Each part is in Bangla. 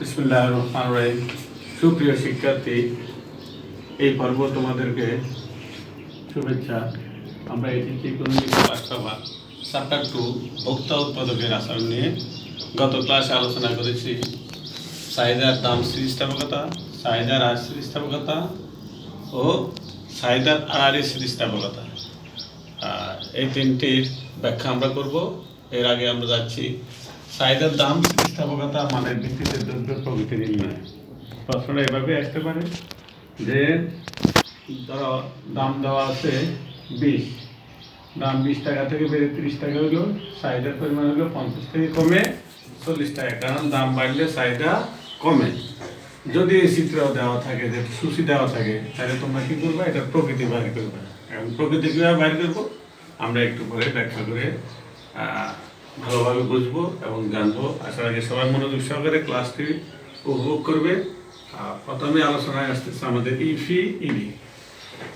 বিসমিল্লাহির রহমানির রহিম। সুপ্রিয় শিক্ষার্থী, এই পর্ব তোমাদেরকে শুভেচ্ছা। আমরা এসেছি ইকোনমিক্স ক্লাস পাবা চ্যাপ্টার 2 ভোক্তা উৎপাদকের রাসায়ন নিয়ে। গত ক্লাসে আলোচনা করেছি চাহিদার দাম স্থিতিস্থাপকতা, চাহিদার হ্রাস স্থিতিস্থাপকতা ও চাহিদার আড়াআড়ি স্থিতিস্থাপকতা। এই তিনটির ব্যাখ্যা আমরা করব। এর আগে আমরা যাচ্ছি চাহিদার দাম স্থিতিস্থাপকতা মানের ভিত্তিতে দ্রব্যের প্রকৃতি নির্ণয়। প্রশ্নটা এভাবে আসতে পারে যে ধরো দাম দেওয়া আছে 20, দাম 20 টাকা থেকে বেড়ে 30 টাকা হলো, চাহিদার পরিমাণ হলো 50 থেকে কমে 40 টাকা, কারণ দাম বাড়লে চাহিদা কমে। যদি এই চিত্র দেওয়া থাকে, যে সূচি দেওয়া থাকে, তাহলে তোমরা কি করবে, এটা প্রকৃতি বাইর করবে। এবং প্রকৃতি কীভাবে বাইর করবো আমরা একটু পরে ব্যাখ্যা করে ভালোভাবে বুঝবো এবং জানবো। আসার আগে সবাই মনোযোগ সহকারে ক্লাসটি উপভোগ করবে। প্রথমে আলোচনায় আসতেছে আমাদের ইফি ইডি।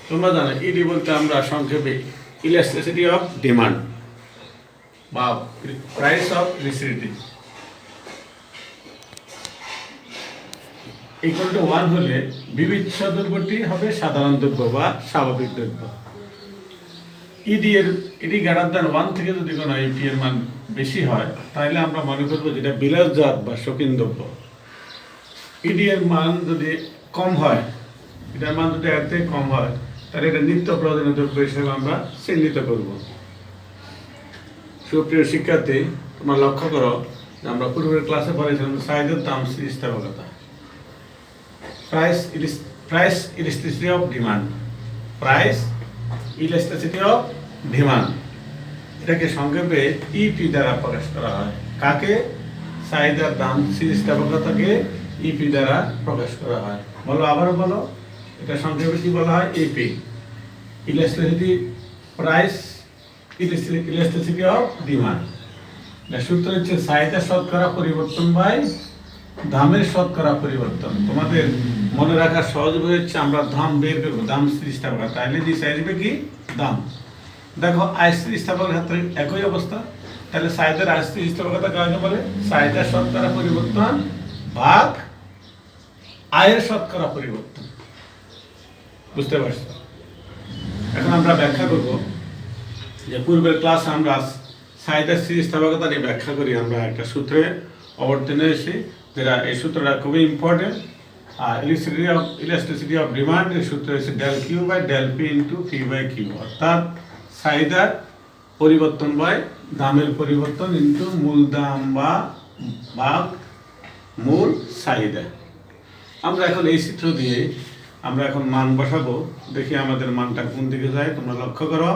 তোমরা জানো ইডি বলতে আমরা সংক্ষেপে ইলাস্টিসিটি অফ ডিমান্ড বা price of liquidity equal to 1 হলে বিবিচ্ছ দ্রব্যটি হবে সাধারণ দ্রব্য বা স্বাভাবিক দ্রব্য। ইডি গ্রেটার দ্যান 1 থেকে যদি কোনো ইপি এর মান বেশি হয়, তাহলে আমরা মনে করবো যেটা বিলাসজাত বা শৌখিন দ্রব্য। ইডি এর মান যদি কম হয়, এটার মান যদি এর থেকে কম হয়, তাহলে এটা নিত্য প্রয়োজনীয় দ্রব্য হিসেবে আমরা চিহ্নিত করব। সুপ্রিয় শিক্ষার্থী, তোমরা লক্ষ্য করো যে আমরা পূর্বের ক্লাসে পড়েছিলাম চাহিদার দাম স্থিতিস্থাপকতা, price elasticity of demand, price elasticity of demand. এটাকে সংক্ষেপে ইপি দ্বারা প্রকাশ করা হয়। কাকে? চাহিদার দাম স্থিতিস্থাপকতাকে ইপি দ্বারা প্রকাশ করা হয়। বলো, আবারও বলো, এটা সংক্ষেপে কি বলা হয়? EP, elasticity, price elasticity of demand. সূত্র হচ্ছে চাহিদা শতকরা পরিবর্তন বাই দামের শতকরা পরিবর্তন। তোমাদের মনে রাখার সহজ হচ্ছে আমরা দাম বের করবো, দাম স্থিতিস্থাপকতা, তাহলে যে আসবে কি দাম। দেখো আয় স্থিতিস্থাপকের ক্ষেত্রে একই অবস্থা। তাহলে চাহিদার আয় স্থিতিস্থাপকতা কাকে বলে? চাহিদার শতকরা পরিবর্তন ভাগ আয়ের শতকরা পরিবর্তন। বুঝতে পারছো? এখন আমরা ব্যাখ্যা করব যে পূর্বের ক্লাসে আমরা চাহিদার স্থিতিস্থাপকতা নিয়ে ব্যাখ্যা করি। আমরা একটা সূত্রে অবতীর্ণ হয়েছি, যেটা এই সূত্রটা খুবই ইম্পর্টেন্ট। আর ইলাস্টিসিটি অফ ডিমান্ড এর সূত্র হচ্ছে del Q by del P into P by Q, অর্থাৎ চাহিদার পরিবর্তন বাই দামের পরিবর্তন ইন্টু মূল দাম বা ভাগ মূল চাহিদা। আমরা এখন এই সূত্র দিয়ে আমরা এখন মান বসাবো। দেখি আমাদের মানটা কোন দিকে যায়। তোমরা লক্ষ্য করো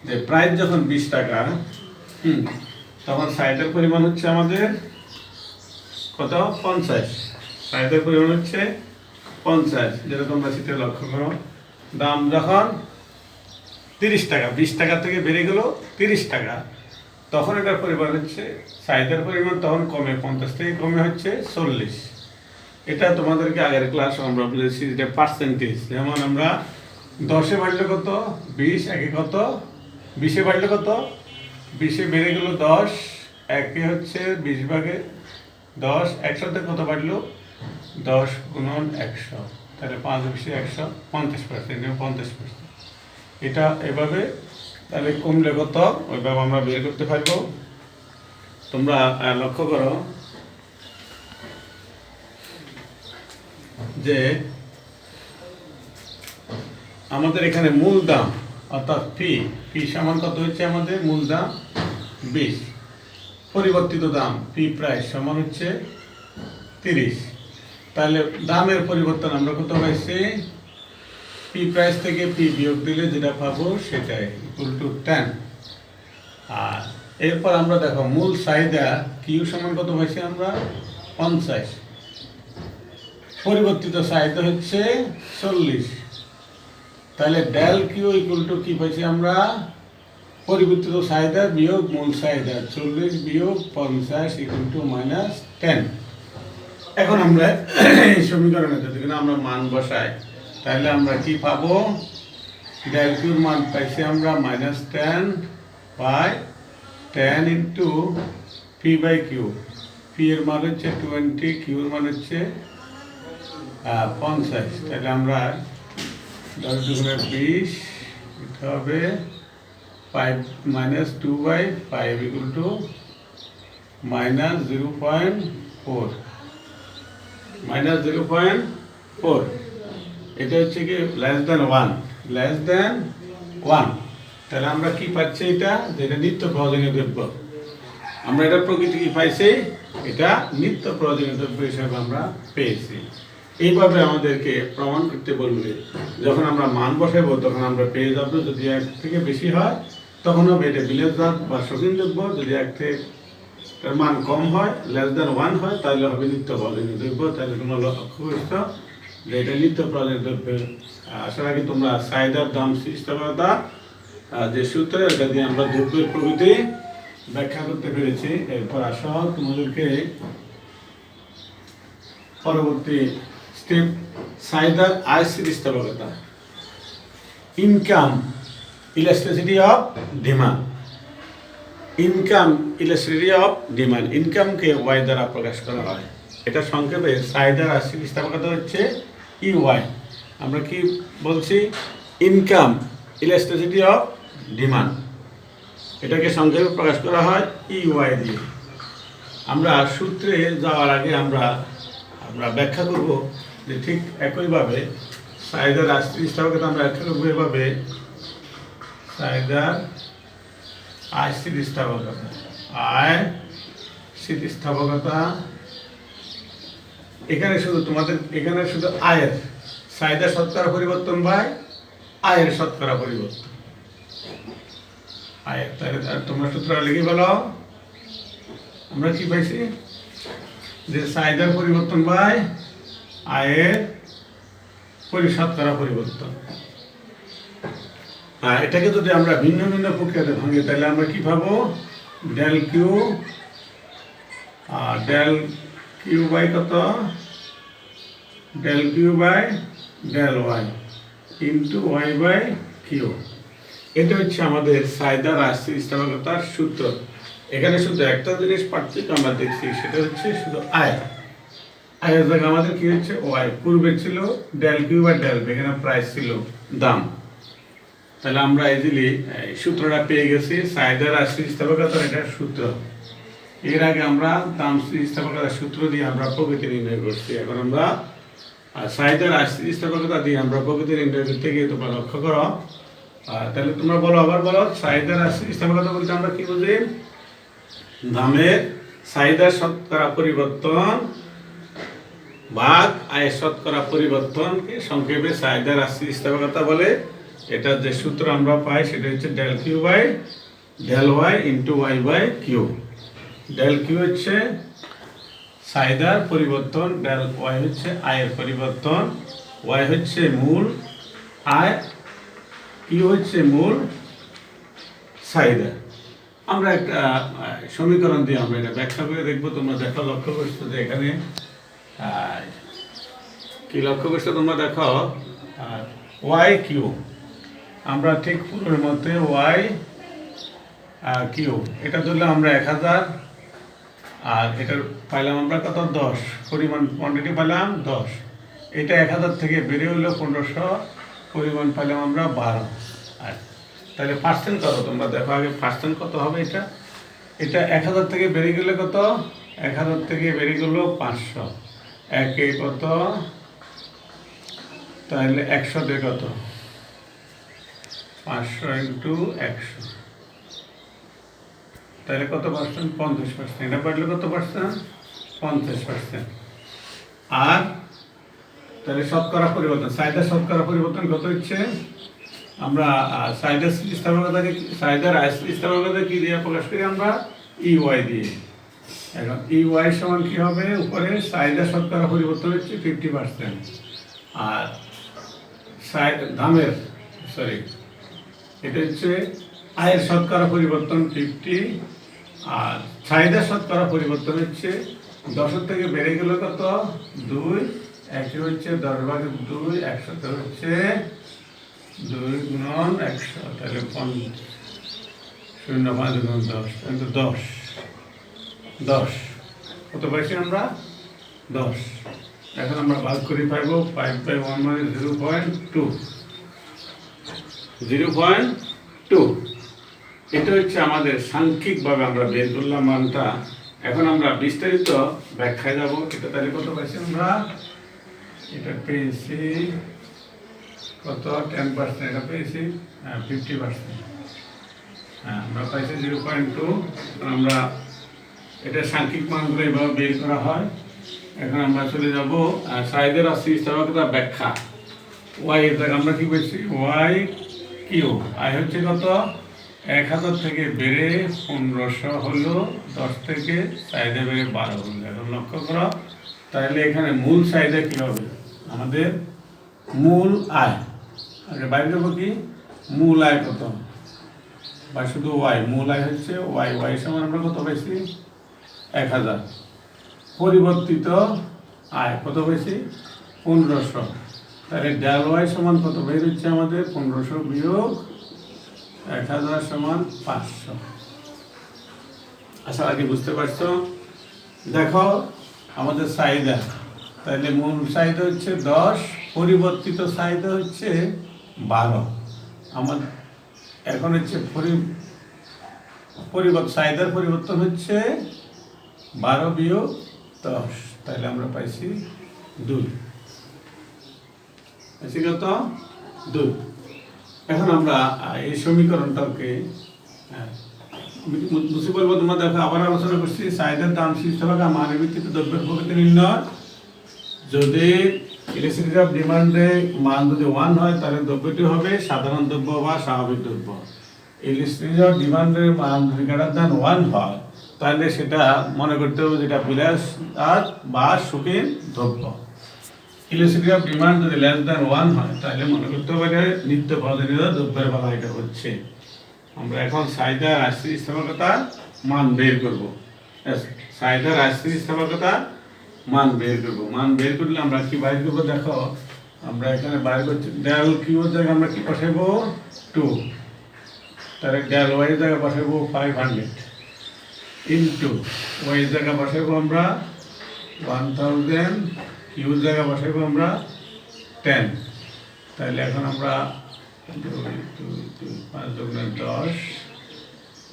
যে প্রাইস যখন 20 টাকা, তখন চাহিদার পরিমাণ হচ্ছে আমাদের কত? 50। চাহিদার পরিমাণ হচ্ছে 50, যেটা তোমরা চিত্রে লক্ষ্য করো। দাম যখন 30 টাকা, 20 টাকা থেকে বেড়ে গেল 30 টাকা, তখন এটার পরিমাণ হচ্ছে, চাহিদার পরিমাণ তখন কমে, 50 থেকে কমে হচ্ছে 40। এটা তোমাদেরকে আগের ক্লাস আমরা বলেছি, এটা পার্সেন্টেজ। যেমন আমরা 10-এ বাড়লে কত? 20, একে কত? 20-এ বাড়লে কত? 20-এ বেড়ে গেল 10, একে হচ্ছে 20 ভাগে 10, 100-তে কত বাড়লো? 10 গুণন 100, তাহলে 5-20-এ 100, 50%, 50%। এটা এভাবে, তাহলে কমলে কত? ওইভাবে আমরা বের করতে পারবো। তোমরা লক্ষ্য করো যে আমাদের এখানে মূল দাম অর্থাৎ পি সমান কত হচ্ছে? আমাদের মূল দাম 20, পরিবর্তিত দাম পি প্রাইস সমান হচ্ছে 30। তাহলে দামের পরিবর্তন আমরা কত পাইছি? পি প্রাইস থেকে পি বিয়োগ দিলে যেটা পাবো সেটাই ইকুয়াল টু 10। আর এরপর আমরা দেখো মূল চাহিদা কিউ সমান কত পাইছি আমরা? 50, পরিবর্তিত চাহিদা হচ্ছে 40। তাহলে ডেল কিউ ইকুয়াল টু কি পাইছি আমরা? পরিবর্তিত চাহিদা বিয়োগ মূল চাহিদা, 40 বিয়োগ 50 ইকুয়াল টু -10। এখন আমরা এই সমীকরণে যদি আমরা মান বসাই, তাহলে আমরা কি পাবো? ডেল কিউর মান পাইছি আমরা -10 by 10 into P by Q, P এর মান হচ্ছে 20, কিউ এর মান হচ্ছে 50। তাহলে আমরা 10 দুগুণে 20, এটা হবে 5 minus 2/5 equal to minus 0.4, minus 0.4। এটা হচ্ছে কি লেস দেন 1, লেস দেন 1। তাহলে আমরা কি পাচ্ছি, এটা যেটা নিত্য প্রয়োজনীয় দ্রব্য, আমরা এটা প্রকৃতি কি পাইছি, এটা নিত্য প্রয়োজনীয় দ্রব্য হিসাবে আমরা পেয়েছি। এইভাবে আমাদেরকে প্রমাণ করতে বলবে, যখন আমরা মান বসাবো তখন আমরা পেয়ে যাবো, যদি 1 থেকে বেশি হয় তখন হবে এটা বিলাসজাত বা শৌখিন দ্রব্য, যদি 1 থেকে এর মান কম হয়, লেস দেন 1 হয়, তাহলে হবে নিত্য প্রয়োজনীয় দ্রব্য। তাহলে তোমরা লক্ষ্য করছো যে এটা নিত্য প্রয়োজনীয় দ্রব্য। আসার আগে তোমরা চাহিদার দাম স্থিতিস্থাপকতা যে সূত্র, এটা দিয়ে আমরা দ্রব্যের প্রকৃতি ব্যাখ্যা করতে পেরেছি। এরপর আসো তোমাদেরকে পরবর্তী স্টেপ, চাহিদার আয় স্থিতিস্থাপকতা, income elasticity of demand. Income elasticity of demand, ইনকামকে ওয়াই দ্বারা প্রকাশ করা হয়। এটা সংক্ষেপে চাহিদার আয় স্থিতিস্থাপকতা হচ্ছে ইওয়াই। আমরা কি বলছি, ইনকাম ইলাস্টিসিটি অফ ডিমান্ড, এটাকে সংক্ষেপে প্রকাশ করা হয় ইওয়াই দিয়ে। আমরা সূত্রে যাওয়ার আগে আমরা ব্যাখ্যা করব যে ঠিক একইভাবে চাহিদার আয় স্থিতিস্থাপকতা আমরা ব্যাখ্যা করবো এভাবে, চাহিদার আয় স্থিতিস্থাপকতা, আয় স্থিতিস্থাপকতা এখানে শুধু তোমাদের এখানে শুধু আয়ের চাহিদা শতকরা পরিবর্তন বাই আয়ের শতকরা পরিবর্তন, আয়ের। তাহলে তোমরা সূত্র লিখে বলো, আমরা কি পাইছি যে চাহিদার পরিবর্তন বাই আয়ের শতকরা পরিবর্তন। এটাকে যদি আমরা ভিন্ন ভিন্ন প্রক্রিয়াতে ভাঙি তাহলে আমরা কি পাবো, ডেল কিউ বাই কত, del Q by del Y into Y by Q. এটা হচ্ছে আমাদের চাহিদার আয় স্থিতিস্থাপকতার সূত্র। এখানে শুধু একটা জিনিস পার্থক্য আমরা দেখছি, সেটা হচ্ছে শুধু আয়। আয়ের জায়গায় আমাদের কি হচ্ছে ওয়াই, পূর্বে ছিল ডেল কিউ বাই ডেল, এখানে প্রাইস ছিল দাম। তাহলে আমরা ইজিলি সূত্রটা পেয়ে গেছি, চাহিদার আয় স্থিতিস্থাপকতার এটা সূত্র। এর আগে আমরা দাম স্থিতিস্থাপকতার সূত্র দিয়ে আমরা প্রকৃতি নির্ণয় করছি। এখন আমরা চাহিদার আয় স্থিতিস্থাপকতা দিয়ে আমরা প্রকৃতি নির্ণয় করতে গিয়ে তোমরা লক্ষ্য করো। তাহলে তোমরা বলো, আবার বলো, চাহিদার আয় স্থিতিস্থাপকতা বলতে আমরা কি বুঝি, দামের চাহিদার শতকরা পরিবর্তন ভাগ আয়ের শতকরা পরিবর্তনকে সংক্ষেপে চাহিদার আয় স্থিতিস্থাপকতা বলে। এটা যে সূত্র আমরা পাই সেটা হচ্ছে del Q by del Y into Y by Q. Del Q হচ্ছে চাহিদার পরিবর্তন, ডেল ওয়াই হচ্ছে আয়ের পরিবর্তন, ওয়াই হচ্ছে মূল আয়, কিউ হচ্ছে মূল চাহিদা। আমরা একটা সমীকরণ দিয়ে আমরা এটা ব্যাখ্যা করে দেখবো। তোমরা দেখো, লক্ষ্য করছো যে এখানে কি লক্ষ্য করছো তোমরা দেখো, ওয়াই কিউ, আমরা ঠিক পুরোর মধ্যে ওয়াই কিউ এটা ধরলে আমরা 1000, আর এটার পাইলাম আমরা কত 10, পরিমাণ কোয়ান্টিটি পাইলাম 10। এটা 1000 থেকে বেড়ে হলো 1500, পরিমাণ পাইলাম আমরা 12। আর তাহলে পার্সেন্ট কত তোমরা দেখো আগে, পার্সেন্ট কত হবে এটা, এটা 1000 থেকে বেড়ে গেলে কত, 1000 থেকে বেড়ে গেল 500, একে কত, তাহলে 100 তে কত, 500 ইন্টু 100, তাহলে কত পার্সেন্ট, 50%। এটা বাড়লে কত পার্সেন্ট, 50%। আর তাহলে শতকরা পরিবর্তন, চাহিদা শতকরা পরিবর্তন কত হচ্ছে, আমরা চাহিদা স্থিতিস্থাপকতাকে, চাহিদার আয় স্থিতিস্থাপকতা কি দিয়ে প্রকাশ করি আমরা, ইওয়াই দিয়ে। এখন ইওয়াই সমান কি হবে, উপরে চাহিদা শতকরা পরিবর্তন হচ্ছে 50%, আর দামের এটা হচ্ছে আয়ের শতকরা পরিবর্তন 50, আর চাহিদা শতকরা পরিবর্তন হচ্ছে 10 থেকে বেড়ে গেল কত, 2, একে হচ্ছে 10/2, 100 হচ্ছে 2 গুণন 100, তাহলে 0.5 গুণন 10, কিন্তু 10 কত পাইছি আমরা 10। এখন আমরা ভাগ করি পাইব 5/1 মানে 0.2। 0.2 এটা হচ্ছে আমাদের সাংখ্যিকভাবে আমরা বের করলাম মানটা। এখন আমরা বিস্তারিত ব্যাখ্যায় যাব। এটা তাহলে কত পাইছি আমরা? এটা পেয়েছি কত? 10%। এটা পেয়েছি 50%। হ্যাঁ, আমরা পাইছি 0.2। আমরা এটা সাংখ্যিক মানগুলো এইভাবে বের করা হয়। এখন আমরা চলে যাব সাইদের রাশি স্থিতিস্থাপকতা ব্যাখ্যা। ওয়াই এর জায়গায় আমরা কি পেয়েছি? Y Q. আই হচ্ছে কত? 1000 থেকে বেড়ে 1500 হলো, 10 থেকে চাহিদা বেড়ে 12 হলো। এখন লক্ষ্য করো, তাহলে এখানে মূল চাহিদা কি হবে? আমাদের মূল আয়। আচ্ছা, বাইরে দেবো কি? মূল আয় কত? বা শুধু ওয়াই, মূল আয় হচ্ছে ওয়াই। ওয়াই সমান আমরা কত পাইছি? 1000। পরিবর্তিত আয় কত পাইছি? 1500। তাহলে ডেল ওয়াই সমান কত বের হচ্ছে আমাদের? 1500 বিয়োগ 1000 সমান 500। আশা রাখি বুঝতে পারছো। দেখো আমাদের চাহিদা, তাহলে মূল চাহিদা হচ্ছে 10, পরিবর্তিত চাহিদা হচ্ছে 12। আমাদের এখন হচ্ছে চাহিদার পরিবর্তন হচ্ছে 12 বিয়োগ 10, তাহলে আমরা পাইছি 2। পাইছি কত? 2। এখন আমরা এই সমীকরণটাকে বুঝতে পারবো। তোমরা দেখো, আবার আলোচনা করছি চাহিদার দাম স্থিতিস্থাপকতা মানের ভিত্তিতে দ্রব্যের প্রকৃতি নির্ণয়। যদি ইলাস্টিসিটি অফ ডিমান্ডে মান যদি 1 হয় তাহলে দ্রব্যটি হবে সাধারণ দ্রব্য বা স্বাভাবিক দ্রব্য। ইলাস্টিসিটি অফ ডিমান্ডের মান যদি গ্রেটার দ্যান 1 হয় তাহলে সেটা মনে করতে হবে যেটা বিলাস বা শৌখিন দ্রব্য। ইলাস্টিসিটি অফ ডিমান্ড যদি লেস দ্যান 1 হয় তাহলে মনে করতে হবে নিত্য প্রয়োজনীয় দ্রব্যের বেলা এটা হচ্ছে। আমরা এখন চাহিদার স্থিতিস্থাপকতা মান বের করব। চাহিদার স্থিতিস্থাপকতা মান বের করব। মান বের করলে আমরা কি বাইর করবো? দেখো, আমরা এখানে বাইর করছি ডেল কিউ এর জায়গায় আমরা কি বসাবো? 2। তাহলে ডেল ওয়াই এর জায়গায় বসাবো 500 ইন্টু ওয়াই এর জায়গায় বসাবো আমরা 1000, কিউ এর জায়গায় বসাবো আমরা 10। তাহলে এখন আমরা 5 দুগুণে 10,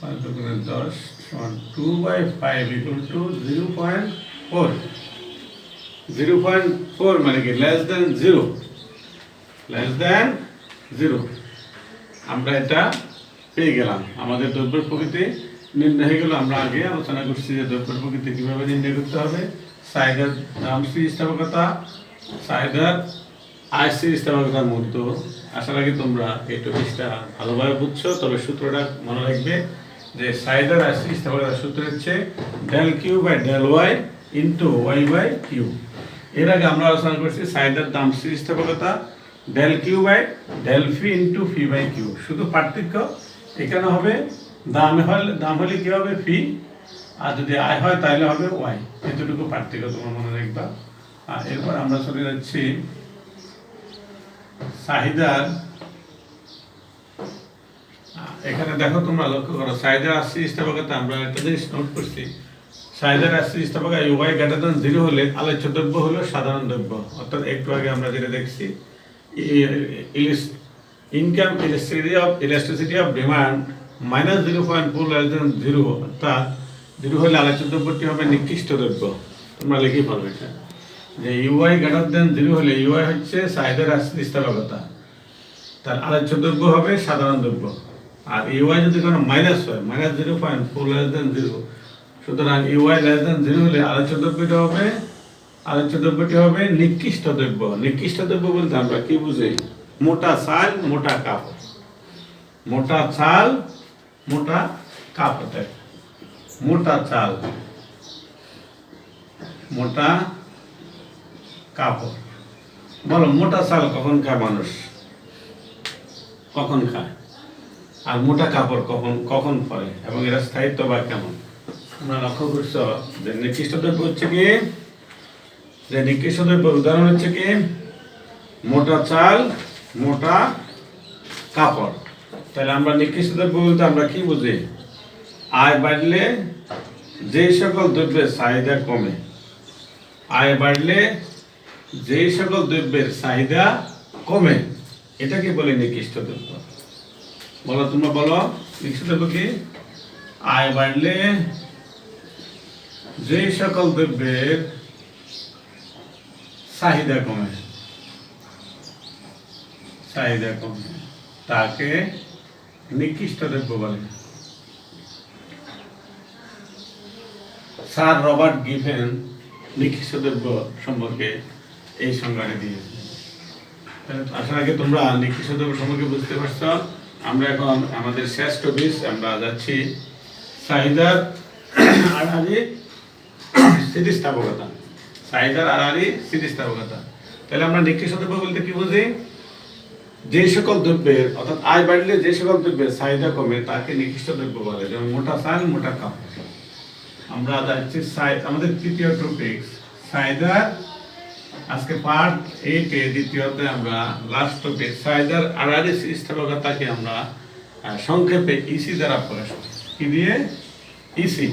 5 দুগুণে 10 সমান 2/5 ইকুয়াল টু 0.4। 0.4 মানে কি? Less than 0। Less than 0। আমরা এটা পেয়ে গেলাম। আমাদের দ্রব্যের প্রকৃতি নির্ণয় হয়ে গেল। আমরা আগে আলোচনা করছি যে দ্রব্যের প্রকৃতি কিভাবে নির্ণয় করতে হবে। চাহিদার দাম স্থিতিস্থাপকতা, চাহিদার আয় স্থিতিস্থাপকতার মধ্যে। আশা রাখি তোমরা এই টপিকটা ভালোভাবে বুঝছো। তবে সূত্রটা মনে রাখবে যে চাহিদার আয় স্থিতিস্থাপকতার সূত্র হচ্ছে del Q by del Y into Y by Q. এর আগে আমরা আলোচনা করছি চাহিদার দাম স্থিতিস্থাপকতা del Q by del P into P by Q. শুধু পার্থক্য এখানে হবে দাম হলে কি হবে? ফি। আর যদি আয় হয় তাহলে হবে ওয়াই। এতটুকু পার্থক্য তোমরা মনে রাখবা। আর এরপর আমরা চলে যাচ্ছি চাহিদার। এখানে দেখো, তোমরা লক্ষ্য করো চাহিদার স্থিতিস্থাপকতা আমরা একটা জিনিস নোট করছি। চাহিদার স্থিতিস্থাপকতা ওয়াই গ্রেটার দ্যান 0 হলে আলোচ্য দ্রব্য হলো সাধারণ দ্রব্য। অর্থাৎ একটু আগে আমরা যেটা দেখছি income elasticity of demand minus 0.4 less than 0, অর্থাৎ 0 হলে আলোচ্য দ্রব্যটি হবে নিকৃষ্ট দ্রব্য। তোমরা লিখে পারবে এটা যে ইউআই গ্রেটার দ্যান 0 হলে ইউআই হচ্ছে চাহিদার স্থিতিস্থাপকতা, তার আলোচ্য দ্রব্য হবে সাধারণ দ্রব্য। আর ইউআই যদি কোনো মাইনাস হয়, মাইনাস 0.4 লেস দ্যান 0, সুতরাং ইউআই লেস দ্যান 0 হলে আলোচ্য দ্রব্যটি হবে নিকৃষ্ট দ্রব্য। নিকৃষ্ট দ্রব্য বলতে আমরা কি বুঝি? মোটা চাল, মোটা কাপড়। মোটা চাল, মোটা কাপড়। মোটা চাল, মোটা কাপড়। বলো, মোটা চাল কখন খায় মানুষ? কখন খায়? আর মোটা কাপড় কখন পরে এবং এর স্থায়িত্ব বা কেমন? তোমরা লক্ষ্য করছো যে নিকৃষ্ট দ্রব্য হচ্ছে কি? যে নিকৃষ্ট দ্রব্যের উদাহরণ হচ্ছে কি? মোটা চাল, মোটা কাপড়। তাহলে আমরা নিকৃষ্ট দ্রব্য বলতে আমরা কি বুঝি? আয় বাড়লে যে সকল দ্রব্যের চাহিদা কমে, আয় বাড়লে যে সকল দ্রব্যের চাহিদা কমে, এটাকে বলে নিকৃষ্ট দ্রব্য। বলো, তোমরা বলো, নিকৃষ্ট দ্রব্য কি? আয় বাড়লে যে সকল দ্রব্যের চাহিদা কমে, তাকে নিকৃষ্ট দ্রব্য বলে। স্যার রবার্ট গিফেন নিকৃষ্ট দ্রব্য সম্পর্কে এই সংজ্ঞাটা দিয়েছে। আসার আগে তোমরা নিকৃষ্ট দ্রব্য সম্পর্কে বুঝতে পারছ। আমরা এখন আমাদের শেষ টপিক আমরা যাচ্ছি চাহিদার আড়াআড়ি স্থিতিস্থাপকতা। চাহিদার আড়াআড়ি স্থিতিস্থাপকতা। তাহলে আমরা নিকৃষ্ট দ্রব্য বলতে কি বুঝি? যে সকল দ্রব্যের, অর্থাৎ আয় বাড়লে যে সকল দ্রব্যের চাহিদা কমে তাকে নিকৃষ্ট দ্রব্য বলে। যেমন মোটা চাল, মোটা কাপড়। আমরা যাচ্ছি আমাদের তৃতীয় টপিক চাহিদার, আজকে পার্ট 8 এর দ্বিতীয়তে আমরা লাস্ট টপিক চাহিদার আড়াআড়ি স্থিতিস্থাপকতাকে আমরা সংক্ষেপে ইসি দ্বারা প্রকাশ করি। কি দিয়ে? ইসি।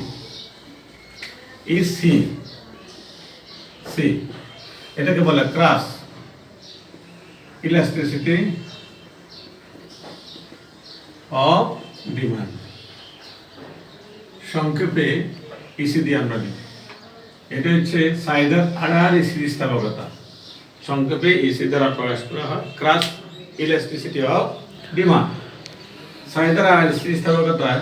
এটাকে বলে ক্রাস ইলাস্টিসিটি অফ ডিমান্ড। সংক্ষেপে ইসি দিয়ে আমরা লিখি। এটা হচ্ছে চাহিদার আড়াআড়ি স্থিতিস্থাপকতা। সংক্ষেপে ইসি দ্বারা প্রকাশ করা হয় ক্রাস ইলাস্টিসিটি অফ ডিমান্ড। চাহিদার আড়াআড়ি স্থিতিস্থাপকতায়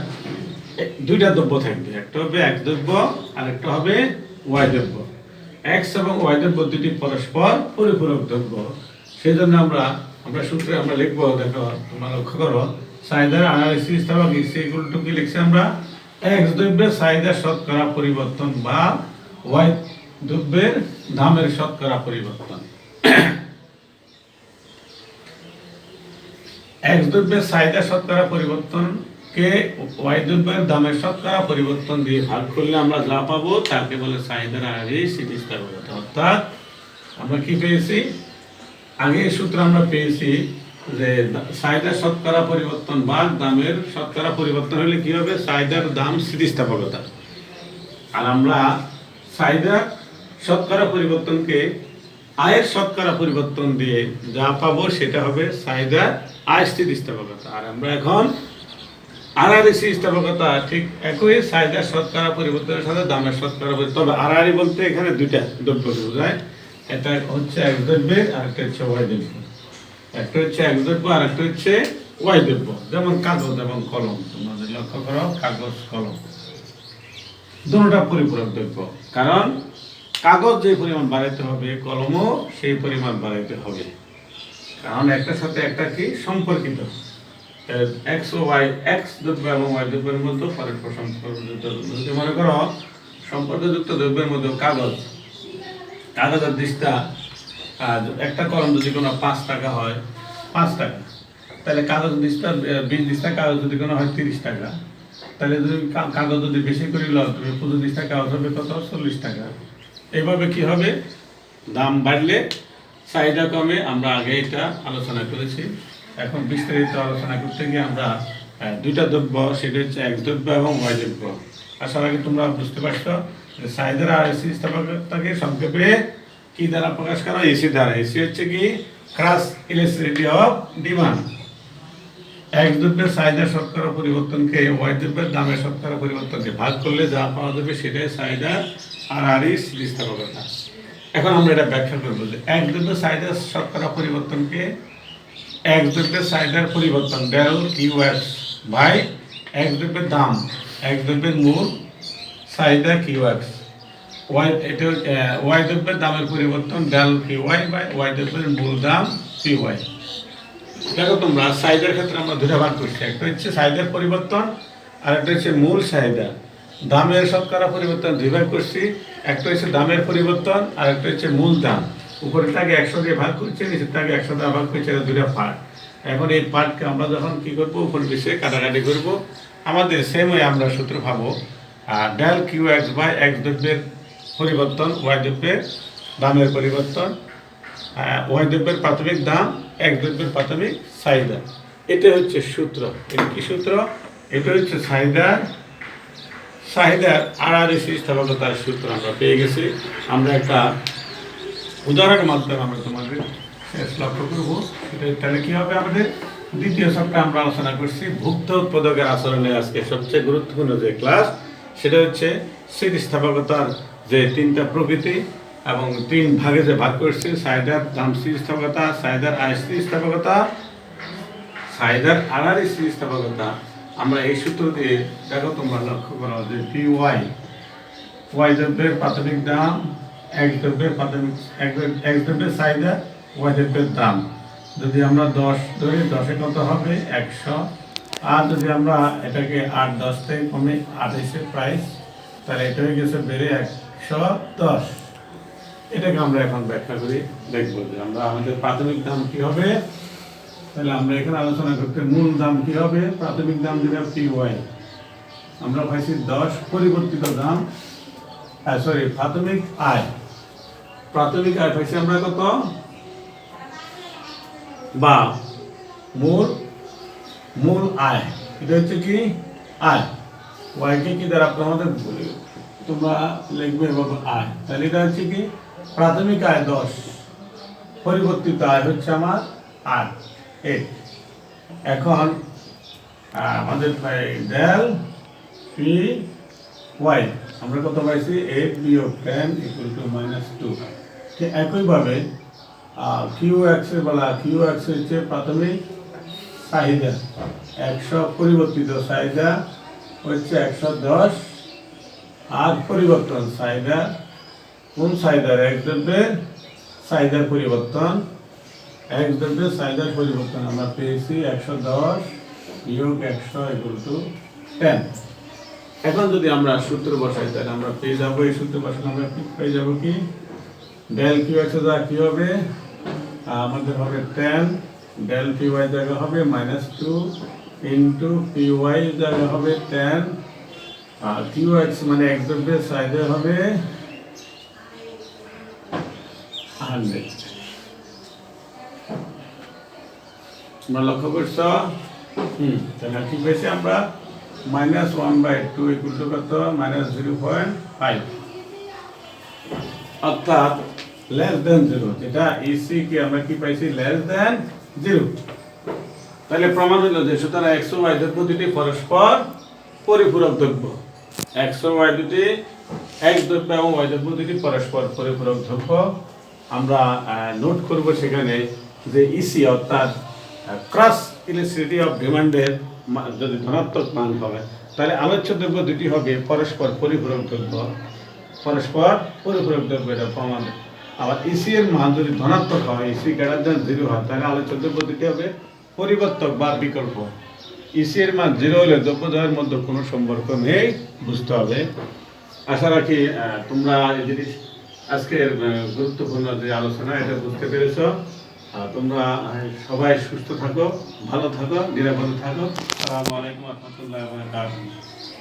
দুইটা দ্রব্য থাকবে, একটা হবে এক্স দ্রব্য আর একটা হবে ওয়াই দ্রব্য। এক্স এবং ওয়াই দ্রব্য দুটি পরস্পর পরিপূরক দ্রব্য। সেই জন্য আমরা সূত্রে আমরা লিখবো, দেখো তোমরা লক্ষ্য করো, চাহিদার আড়াআড়ি স্থিতিস্থাপক ইসি ইকুয়াল টু কি লিখছি আমরা? এক্স দ্রব্যের চাহিদার শতকরা পরিবর্তন বা ওয়াই দ্রব্যের দামের শতকরা পরিবর্তন। এক্স দ্রব্যের চাহিদা শতকরা পরিবর্তনকে ওয়াই দ্রব্যের দামের শতকরা পরিবর্তন দিয়ে ভাগ করলে আমরা যা পাবো তাকে বলে চাহিদার আড়াআড়ি স্থিতিস্থাপকতা। অর্থাৎ আমরা কি পেয়েছি? আগে সূত্র আমরা পেয়েছি যে চাহিদার শতকরা পরিবর্তন বা দামের শতকরা পরিবর্তন হলে কি হবে? চাহিদার দাম স্থিতিস্থাপকতা। আর আমরা চাহিদার শতকরা পরিবর্তনকে আয়ের শতকরা পরিবর্তন দিয়ে যা পাবো সেটা হবে চাহিদার আয় স্থিতিস্থাপকতা। আর আমরা এখন আড়াআড়ি স্থিতিস্থাপকতা ঠিক একই চাহিদার শতকরা পরিবর্তনের সাথে দামের শতকরা পরিবর্তন। তবে আড়াআড়ি বলতে এখানে দুইটা দ্রব্য বোঝায়, এটা হচ্ছে এক্স দ্রব্যের আর একটা হচ্ছে ওয়াই দ্রব্য। একটা হচ্ছে এক্স দ্রব্য আর একটা হচ্ছে ওয়াই দ্রব্য। যেমন কাগজ এবং কলম, তোমাদের লক্ষ্য করো, কাগজ কলম দুটোটা পরিপূরক দ্রব্য। কারণ কাগজ যে পরিমাণ বাড়াইতে হবে কলমও সেই পরিমাণ বাড়াইতে হবে, কারণ একটার সাথে একটা কি সম্পর্কিত। এক্স ও ওয়াই, এক্স দ্রব্য এবং ওয়াই দ্রব্যের মধ্যে পরস্পর সম্পর্কযুক্ত। যদি মনে করো সম্পর্কযুক্ত দ্রব্যের মধ্যে কাগজের দিশটা, একটা কলম যদি কোনো 5 টাকা হয়, 5 টাকা, তাহলে কাগজ দিশটা 20 দিশটা কাগজ যদি কোনো হয় 30 টাকা, তাহলে যদি কাগজ যদি বেশি করে লও তুমি 25 দিশটা কাগজ হবে কত? 40 টাকা। এইভাবে কি হবে? দাম বাড়লে চাহিদা কমে। আমরা আগে এটা আলোচনা করেছি। এখন বিস্তারিত আলোচনা করতে গিয়ে আমরা দুইটা দ্রব্য, সেটা হচ্ছে এক্স দ্রব্য এবং ওয়াই দ্রব্য। আসার আগে তোমরা বুঝতে পারছো যে চাহিদার আড়াআড়ি স্থিতিস্থাপকতাকে সংক্ষেপে কি দ্বারা প্রকাশ করা? এসি দ্বারা। এসি হচ্ছে কি? ক্রাস ইলাস্টিসিটি অফ ডিমান্ড। এক্স দ্রব্যের চাহিদার শতকরা পরিবর্তনকে ওয়াই দ্রব্যের দামের শতকরা পরিবর্তনকে ভাগ করলে যা পাওয়া যাবে সেটাই চাহিদার আড়াআড়ি স্থিতিস্থাপকতা। এখন আমরা এটা ব্যাখ্যা করবো যে এক্স দ্রব্যের চাহিদার শতকরা পরিবর্তনকে এক্স দ্রব্যের চাহিদার পরিবর্তন del Q X by X দ্রব্যের দাম, এক্স দ্রব্যের মূল চাহিদা কিউ এক্স, ওয়াই দ্রব্যের দামের পরিবর্তন del Q Y by Y দ্রব্যের মূল দাম কিউ ওয়াই। দেখো তোমরা চাহিদার ক্ষেত্রে আমরা দুটা ভাগ করছি, একটা হচ্ছে চাহিদার পরিবর্তন আর একটা হচ্ছে মূল চাহিদা। দামের শতকরা পরিবর্তন দুই ভাগ করছি, একটা হচ্ছে দামের পরিবর্তন আর একটা হচ্ছে মূল দাম। উপরের টাকে 100 দিয়ে ভাগ করছি, নিচের টাকে 100 দিয়ে ভাগ করছি, এটা দুটা পার্ট। এখন এই পার্টকে আমরা যখন কি করবো, উপর পিছে কাটাকাটি করবো, আমাদের সেম ওয়ে আমরা সূত্র পাবো del Q X by X দ্রব্যের পরিবর্তন ওয়াই দ্রব্যের দামের পরিবর্তন, ওয়াই দ্রব্যের প্রাথমিক দাম এক্স দ্রব্যের প্রাথমিক চাহিদা। এটা হচ্ছে সূত্র। এটা কি সূত্র? এটা হচ্ছে চাহিদার চাহিদার আড়াআড়ি স্থিতিস্থাপকতার সূত্র আমরা পেয়ে গেছি। আমরা একটা উদাহরণের মাধ্যমে আমরা তোমাদের শেষ লক্ষ্য করব। সেটা তাহলে কী হবে, আমাদের দ্বিতীয় সপ্তাহে আমরা আলোচনা করছি ভুক্ত উৎপাদকের আচরণে আজকে সবচেয়ে গুরুত্বপূর্ণ যে ক্লাস সেটা হচ্ছে স্থিতিস্থাপকতার যে তিনটা প্রকৃতি এবং তিন ভাগে যে ভাগ করছি: চাহিদার দাম স্থিতিস্থাপকতা, চাহিদার আয় স্থিতিস্থাপকতা, চাহিদার আড়াআড়ি স্থিতিস্থাপকতা। আমরা এই সূত্র দিয়ে দেখো তোমরা লক্ষ্য করো যে PY ওয়াই দ্রব্যের প্রাথমিক দাম, এক্স দ্রব্যের প্রাথমিক এক্স দ্রব্যের চাহিদা, ওয়াই দ্রব্যের দাম। যদি আমরা 10 ধরি, 10-এ কত হবে 100। আর যদি আমরা এটাকে 8-10 থেকে কমে 28-এ প্রাইস, তাহলে এটা হয়ে গেছে বেড়ে 110। এটাকে আমরা এখন ব্যাখ্যা করি, দেখবো যে আমরা আমাদের প্রাথমিক দাম কি হবে। তাহলে আমরা এখানে আলোচনা করতে মূল দাম কি হবে। প্রাথমিক দাম যেটা PY আমরা পাইছি 10, পরিবর্তিত দাম প্রাথমিক আয়। প্রাথমিক আয় পাইছি আমরা কত, বা মূল আয়। এটা হচ্ছে কি আয়, ওয়াইকে কি দ্বারা আমাদের তোমরা লিখবে আয়। তাহলে এটা হচ্ছে কি প্রাথমিক আয় 10, পরিবর্তিত আয় হচ্ছে আমার 8। এখন আমাদের ডেল পি ওয়াই আমরা কত পাইছি 8 বিয়োগ 10 ইকুয়াল টু -2। ঠিক একইভাবে কিউ এক্সের বলা, কিউ এক্স হচ্ছে প্রাথমিক চাহিদা 100, পরিবর্তিত চাহিদা হচ্ছে 110। আর পরিবর্তন চাহিদা, কোন চাহিদার এক দ্রব্যের চাহিদার পরিবর্তন, এক দ্রব্যের চাহিদার পরিবর্তন আমরা পেয়েছি 110 বিয়োগ 100 ইকুয়াল টু 10। এখন যদি আমরা সূত্র বসাই তাহলে আমরা পেয়ে যাবো, এই সূত্র বসালে আমরা পেয়ে যাবো কি ডেল কিউ এক্স যা কি হবে আমাদের হবে 10, ডেল পি ওয়াই জায়গা হবে -2 ইন্টু পি ওয়াই জায়গা হবে 10। আর কিউ এক্স মানে এক দ্রব্যের চাহিদা হবে 100। আমরা লক্ষ্য করছ, তাহলে কি পেয়েছি আমরা -1/2 ইকুয়াল টু কত -0.5, অর্থাৎ লেস দেন 0। যেটা ইসি কি আমরা কি পাইছি লেস দেন 0। তাহলে প্রমাণ হলো যে সুতরাং এক্স ও ওয়াই দুটি পরস্পর পরিপূরক দ্রব্য। এক্স ও ওয়াই দুটি, এক্স দ্রব্য এবং ওয়াই দ্রব্য দুটি পরস্পর পরিপূরক দ্রব্য। আমরা নোট করব সেখানে যে ইসি অর্থাৎ ক্রস ইলাস্টিসিটি অফ ডিমান্ডের যদি ধনাত্মক মান হবে তাহলে আলোচ্য দ্রব্য দুটি হবে পরস্পর পরিপূরক দ্রব্য। পরস্পর পরিপূরক দ্রব্য এটা প্রমাণ। আবার ইসি এর মান যদি ধনাত্মক হয়, ইসি গ্রেটার দেন 0 হয়, তাহলে আলোচ্য দ্রব্য দুটি হবে পরিবর্তক বা বিকল্প। ইসি এর মান 0 হলে দ্রব্যদ্বয়ের মধ্যে কোনো সম্পর্ক নেই, বুঝতে হবে। আশা রাখি তোমরা এই জিনিস আজকের গুরুত্বপূর্ণ যে আলোচনা এটা বুঝতে পেরেছ। তোমরা সবাই সুস্থ থাকো, ভালো থাকো, নিরাপদে থাকো। আসসালামু আলাইকুম ওয়া রাহমাতুল্লাহি ওয়া বারাকাতুহু।